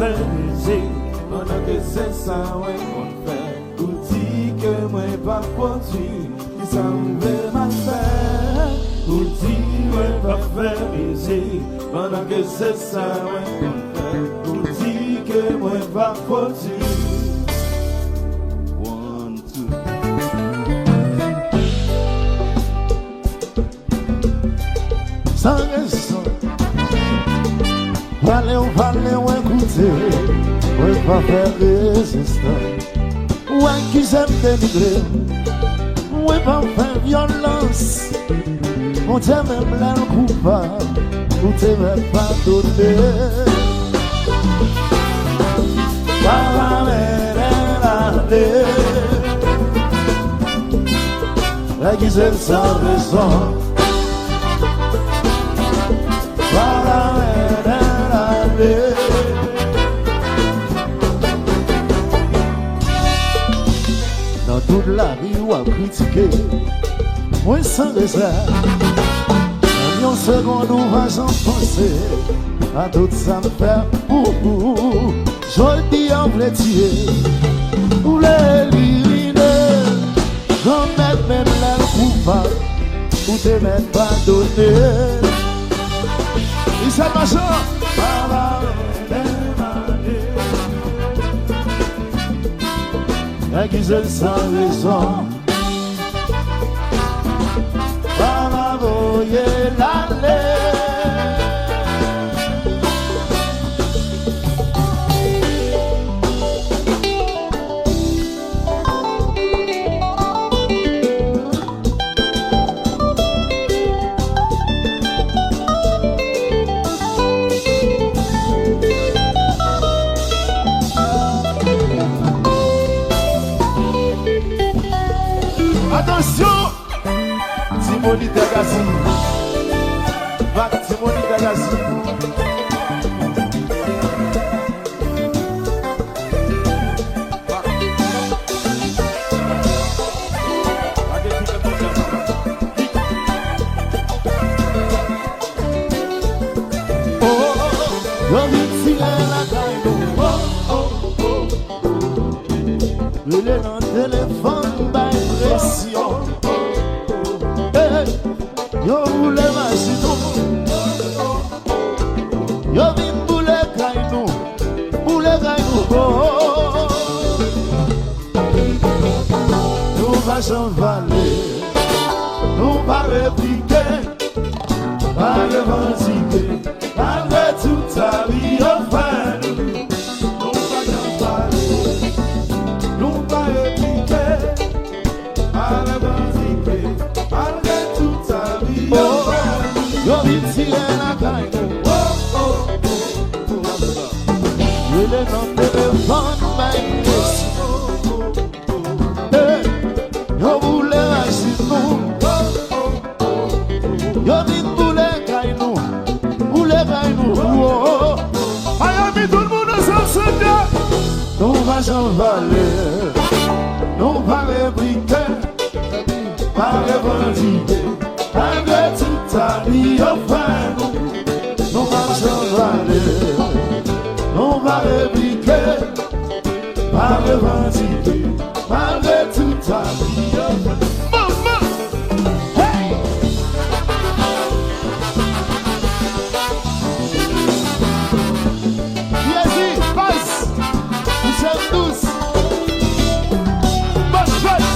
faire plaisir. Pendant que c'est ça, ouais, qu'on fait. Ou dit que moi pas produit, qui ça me fait mal faire. Ou dit ouais pas faire plaisir. Pendant que c'est ça, ouais, qu'on fait. Ou dit que moi pas produit. Sans raison, valez, écoutez, ouais, pas faire résistance, ouais, qui s'aime dénigrer, ouais, pas faire violence, on t'aime même l'air coupable, ou t'aime même pas donner. La qui s'aime sans raison. Dans toute la vie où à critiquer, moi sans réserve, en une seconde où va j'en penser, à tout ça me faire ouh, je dis en voulait tuer, voulait l'éliminer, j'en mets même l'air coupable, ou te mettre pas donné. Il s'est marché. Accusé sans raison. Para voyer l'aller. Attention, Timoni Tagasi, va Timoni Tagasi. Il est dans le téléphone, bah pression. Yo voulez machino, yo vin boule kainou, nous va s'envaler, nous va répliquer, va revendiquer, malgré toute sa vie enfin. Nous va s'envaler, nous va répliquer, va revendiquer, malgré toute sa vie enfin. Yo vin tirer la caille. Il est dans le téléphone, mais yo voulais agir nous. Yo dit voulez caille nous. Aïe, tout le monde ensemble. Nous va s'envaler, nous va répliquer, pas revendiquer, malgré toute ta vie enfin. Nous va s'envaler. On va répliquer, pas revendiquer, malgré toute ta vie. Maman, hey! Viens-y, passe, nous sommes tous. Bonne fête!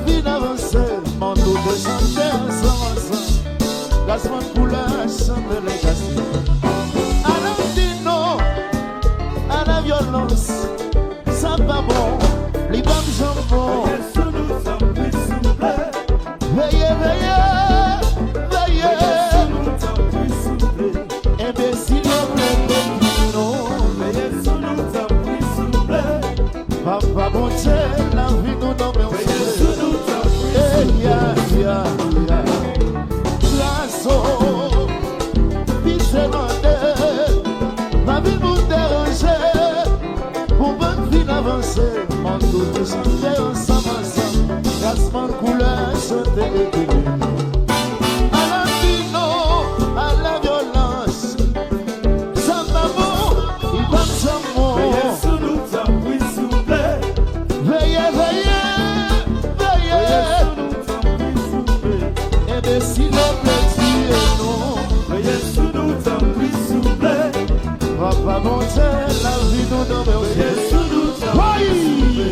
vie d'avancer, mon dos de chanter ensemble. Gaspard couleur, chante les cassis. À l'antino, à la violence, ça va bon, les femmes jambon. Veillez, veillez, veillez. Imbécile, papa, bon Dieu, la vie nous donne un souffle. Eh, ya, ya, ya. Lasso, vite demandé, ma vie nous déranger. Pour bonne vie d'avancer, mon doute chanter ensemble, ensemble. Gaspard couleur, chanter les télés. À l'antino, à la violence, ça va bon, il va me chamon. Veillez sous nous, t'as pris soufflé. Veillez, veillez, veillez. Imbécile, petit et non. Veillez sous nous, t'as pris soufflé. Papa, mon Dieu, la vie nous donne un Veillez sous nous, t'as pris soufflé.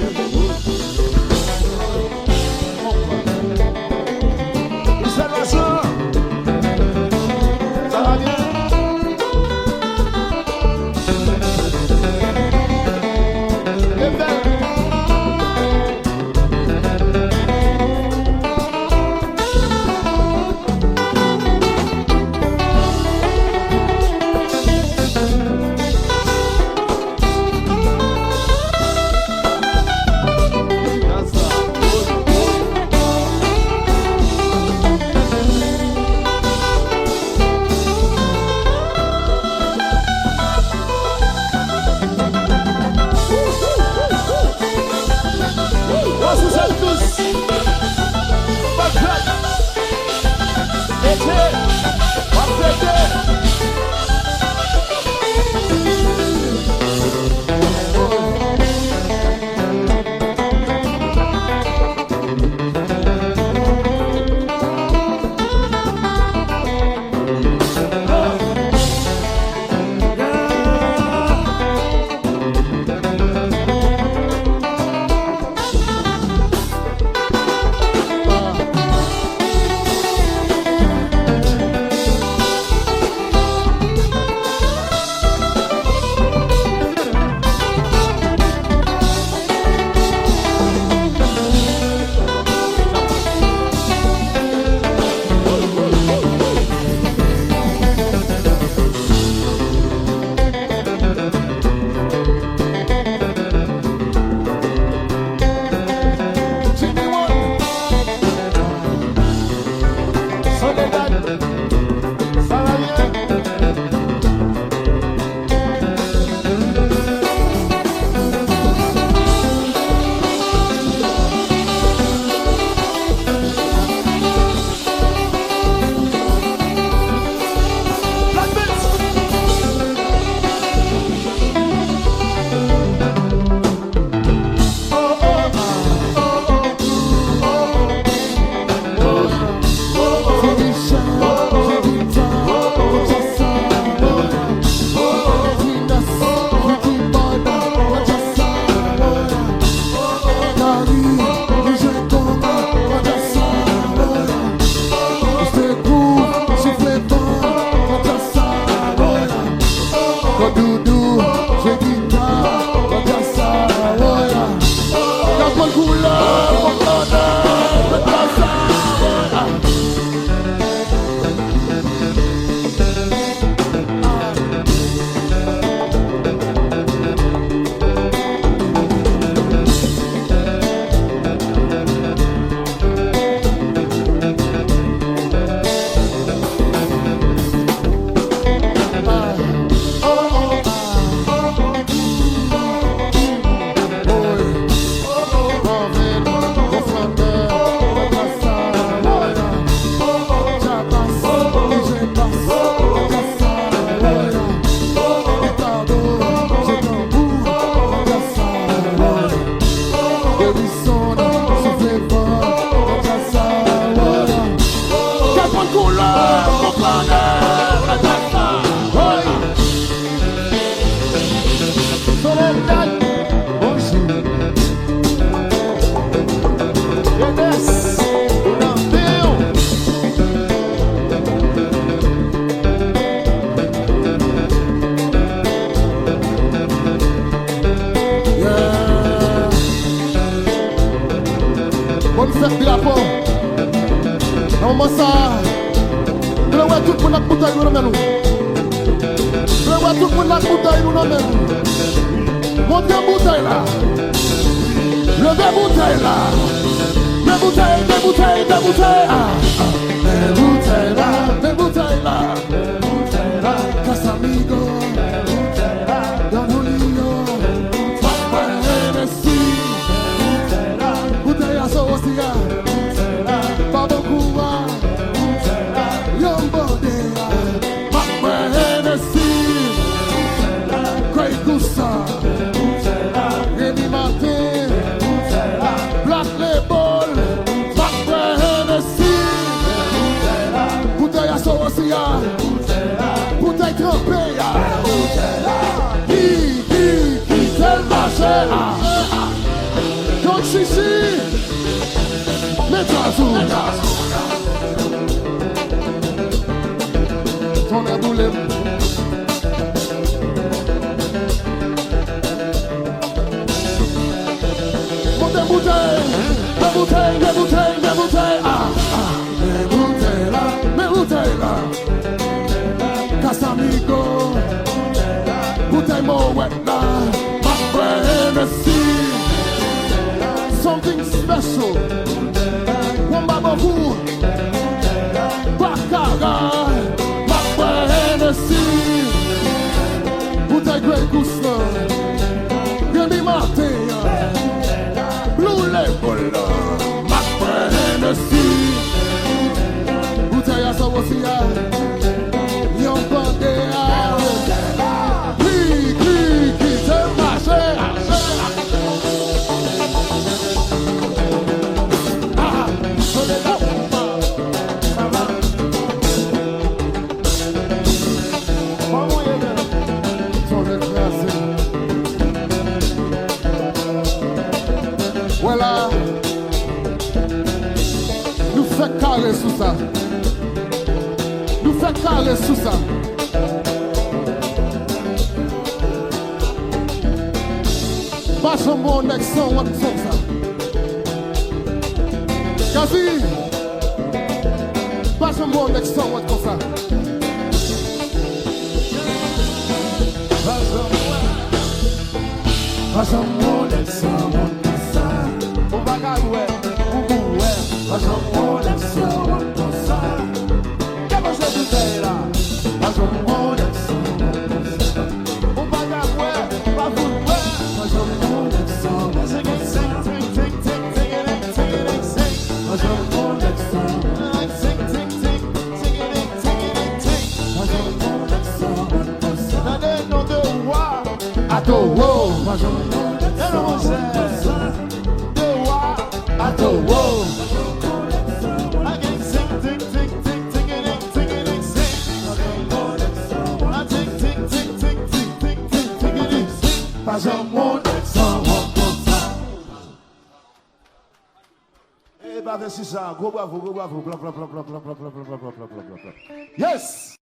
bonne fête drapeau. Dans moment ça, je vois tout le monde avec bouteille nous nous. Je vois tout le monde avec bouteille nous nous. Montez bouteille là. Levez bouteille là. Des bouteilles, des bouteilles, des bouteilles. Des bouteilles là, des bouteilles là. Des bouteilles là. Casamigo. Des bouteilles là. Dans nos lions. Papa Hennessy. Bouteille là. Bouteille à Sosia. Bouteille là. Papa Kouwa. Bouteille là. Yombodea. Papa Hennessy. Bouteille là. Craig Goussa. Bouteille là. Rémi Martin. Bouteille là. Black Label. Papa Hennessy. Bouteille là. Bouteille à Sosia. Bouteille là. Bouteille trempée. Bouteille là. Qui tel marché. Donc Chichi. Ton aboulé. Des bouteilles, des bouteilles, des bouteilles, des bouteilles. Des bouteilles là, des bouteilles là. Casamigo. Bouteille Moet là. Papa Hennessy. Something special. Wamba Bavou. Baccarat. Papa Hennessy. Bouteille Grey Goose. Rémi Martin. Blue Label. Papa Hennessy. Bouteille à Sosia. Yombodea. Qui te marche. Voilà, nous faisons carré sous ça. Nous faisons carré sous ça. Pas un bon accent, on fait ça. Quasi, pas un bon accent, on fait ça. Pas un bon accent, on fait ça. On va gagner, pas un bon accent, on fait ça. Qu'est-ce que je dis là? Pas un bon accent, on fait ça. On va gagner, pas vous, pas un bon accent. Eh, bah, c'est ça. Gros bravo, gros bravo. Bla, bla, bla, bla, bla, bla, bla, bla, bla, bla, bla, bla. Yes!